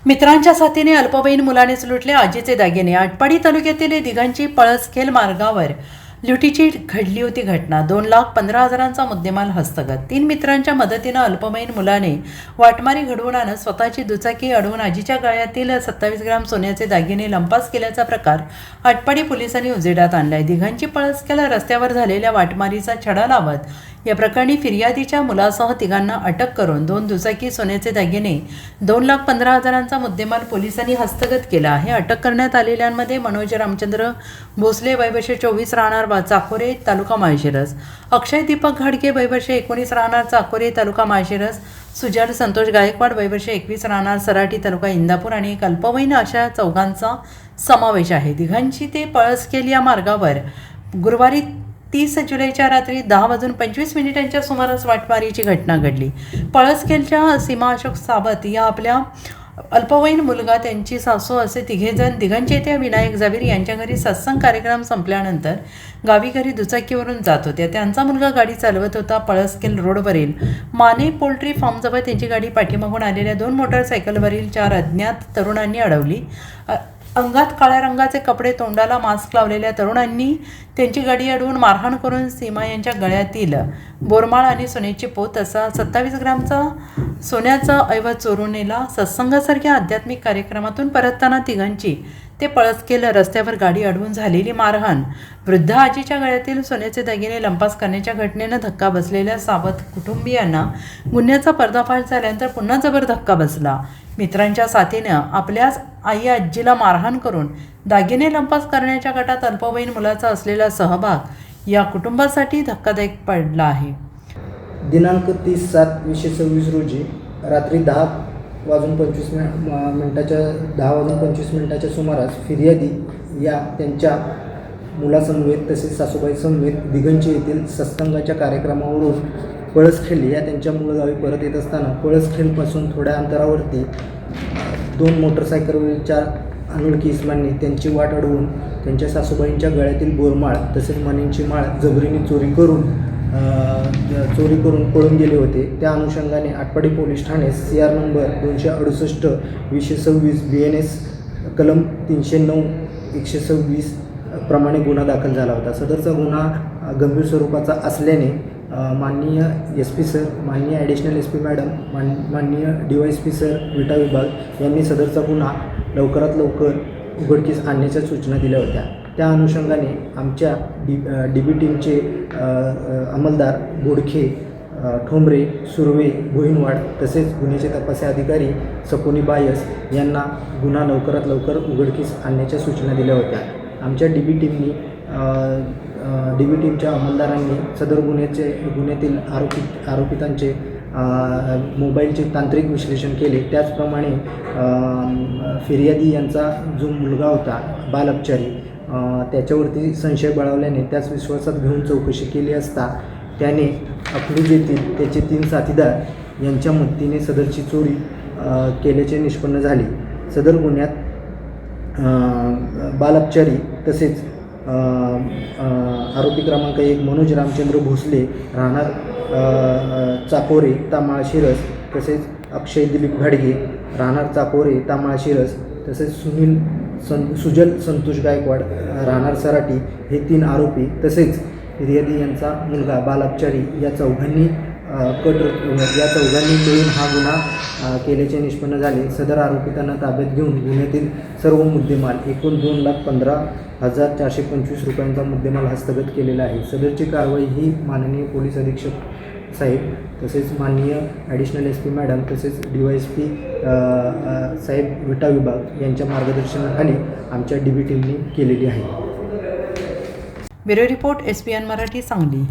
मित्रांच्या साथीने अल्पवयीन मुलानेच लुटले आजीचे दागिने। आटपाडी तालुक्यातील दिघांची पळसखेल मार्गावर लुटीची घडली होती घटना। 2,15,000चा मुद्देमाल हस्तगत। 3 मित्रांच्या मदतीने अल्पवयीन मुलाने वाटमारी घडवून आणत स्वतःची दुचाकी अडवून आजीच्या गळ्यातील 27 ग्रॅम सोन्याचे दागिने लंपास केल्याचा प्रकार आटपाडी पोलिसांनी उजेडात आणलाय। दिघांची पळसखेल रस्त्यावर झालेल्या वाटमारीचा छडा लावत या प्रकरणी फिर्यादीच्या मुलासह तिघांना अटक करून 2 दुचाकी सोन्याचे दागिने 2,15,000चा मुद्देमाल पोलिसांनी हस्तगत केला आहे। अटक करण्यात आलेल्यांमध्ये मनोज रामचंद्र भोसले वय वर्ष 24 राहणार चाकोरे तालुका माळशिरस, अक्षय दीपक घाडगे वय वर्ष 19 राहणार चाकोरे तालुका माळशिरस, सुजाल संतोष गायकवाड वय वर्ष 21 राहणार सराटी तालुका इंदापूर आणि एक अल्पवयीन अशा चौघांचा समावेश आहे। दिघांची ते पळसखेल या मार्गावर गुरुवारी 30 जुलैच्या रात्री 10:25 सुमारास वाटमारीची घटना घडली। पळसखेलच्या सीमा अशोक सावत या आपल्या अल्पवयीन मुलगा त्यांची सासू असे तिघेजण दिघांचे येथे विनायक जावीर यांच्या घरी सत्संग कार्यक्रम संपल्यानंतर गावी घरी दुचाकीवरून जात होत्या। त्यांचा मुलगा गाडी चालवत होता। पळसखेल रोडवरील माने पोल्ट्री फार्मजवळ त्यांची गाडी पाठीमागून आलेल्या 2 मोटरसायकलवरील 4 अज्ञात तरुणांनी अडवली। अंगात काळ्या रंगाचे कपडे, तोंडाला मास्क लावलेल्या तरुणांनी त्यांची गाडी अडवून मारहाण करून सीमा यांच्या गळ्यातील बोरमाळ आणि सोन्याची पोत असा 27 ग्रॅमचा सोन्याचा ऐवज चोरून नेला। सत्संगासारख्या आध्यात्मिक कार्यक्रमातून परतताना तिघांची ते पळसखेल रस्त्यावर गाडी अडवून झालेली मारहाण, वृद्ध आजीच्या गळ्यातील सोन्याचे दागिने लंपास करण्याच्या घटनेनं धक्का बसलेल्या सावत कुटुंबियांना गुन्ह्याचा पर्दाफाश झाल्यानंतर पुन्हा जबर धक्का बसला। मित्रांच्या साथीनं आपल्याच आई आजीला मारहाण करून दागिने लंपास करण्याच्या गटात अल्पवयीन मुलाचा असलेला सहभाग या कुटुंबासाठी धक्कादायक पडला आहे। दिनांक 30/7/2026 रोजी रात्री 10:25 सुमारास फिर्यादी या त्यांच्या मुलासमवेत तसेच सासूबाई समवेत दिघंची येथील सत्संगाच्या कार्यक्रमावरून पळसखेल या त्यांच्या मूळ गावी परत येत असताना पळसखेलपासून थोड्या अंतरावरती 2 मोटरसायकलवरील 4 अनोळखी इस्मांनी त्यांची वाट अडवून त्यांच्या सासूबाईंच्या गळ्यातील बोरमाळ तसेच मणींची माळ जबरीने चोरी करून पळून गेले होते। त्या अनुषंगाने Atpadi police Thane CR number 268/2026 BNS कलम 309/126 प्रमाणे गुन्हा दाखल झाला होता। सदरचा गुन्हा गंभीर स्वरूपाचा असल्याने माननीय SP सर, माननीय ॲडिशनल SP मॅडम, माननीय DYSP सर विटा विभाग यांनी सदरचा गुन्हा लवकरात लवकर उघडकीस आणण्याच्या सूचना दिल्या होत्या। त्या अनुषंगाने आमच्या DB टीमचे अंमलदार बोडखे, ठोंबरे, सुर्वे, भोईनवाड तसेच गुन्ह्याचे तपासी अधिकारी सपोनी बायस यांना गुन्हा लवकरात लवकर उघडकीस आणण्याच्या सूचना दिल्या होत्या। आमच्या DB टीमच्या अंमलदारांनी सदर गुन्ह्यातील आरोपितांचे मोबाईलचे तांत्रिक विश्लेषण केले। त्याचप्रमाणे फिर्यादी यांचा जो मुलगा होता बालअपचारी त्याच्यावरती संशय बळावल्याने त्याच विश्वासात घेऊन चौकशी केली असता त्याने अकलूज येथील त्याचे 3 साथीदार यांच्या मदतीने सदरची चोरी केल्याचे निष्पन्न झाले। सदर गुन्ह्यात बालअपचारी तसेच आरोपी क्रमांक 1 मनोज रामचंद्र भोसले राहणार चाकोरे तामाळशिरस तसेच अक्षय दिलीप घाडगे राहणार चाकोरे तामाळशिरस तसेच सुजल संतोष गायकवाड राहणार सराटी हे 3 आरोपी तसेच फिर्यादी यांचा मुलगा बालअपचारी या चौघांनी मिळून हा गुन्हा केल्याचे निष्पन्न झाले। सदर आरोपितांना ताब्यात घेऊन गुन्ह्यातील सर्व मुद्देमाल एकूण 2,15,425 रुपयांचा मुद्देमाल हस्तगत केलेला आहे। सदरची कारवाई ही माननीय पोलीस अधीक्षक साहेब तसेच माननीय ॲडिशनल SP मॅडम तसेच DYSP साहेब विटा विभाग यांच्या मार्गदर्शनाखाली आमच्या DB टीमने केलेली आहे। Bureau report SPN Marathi Sangli.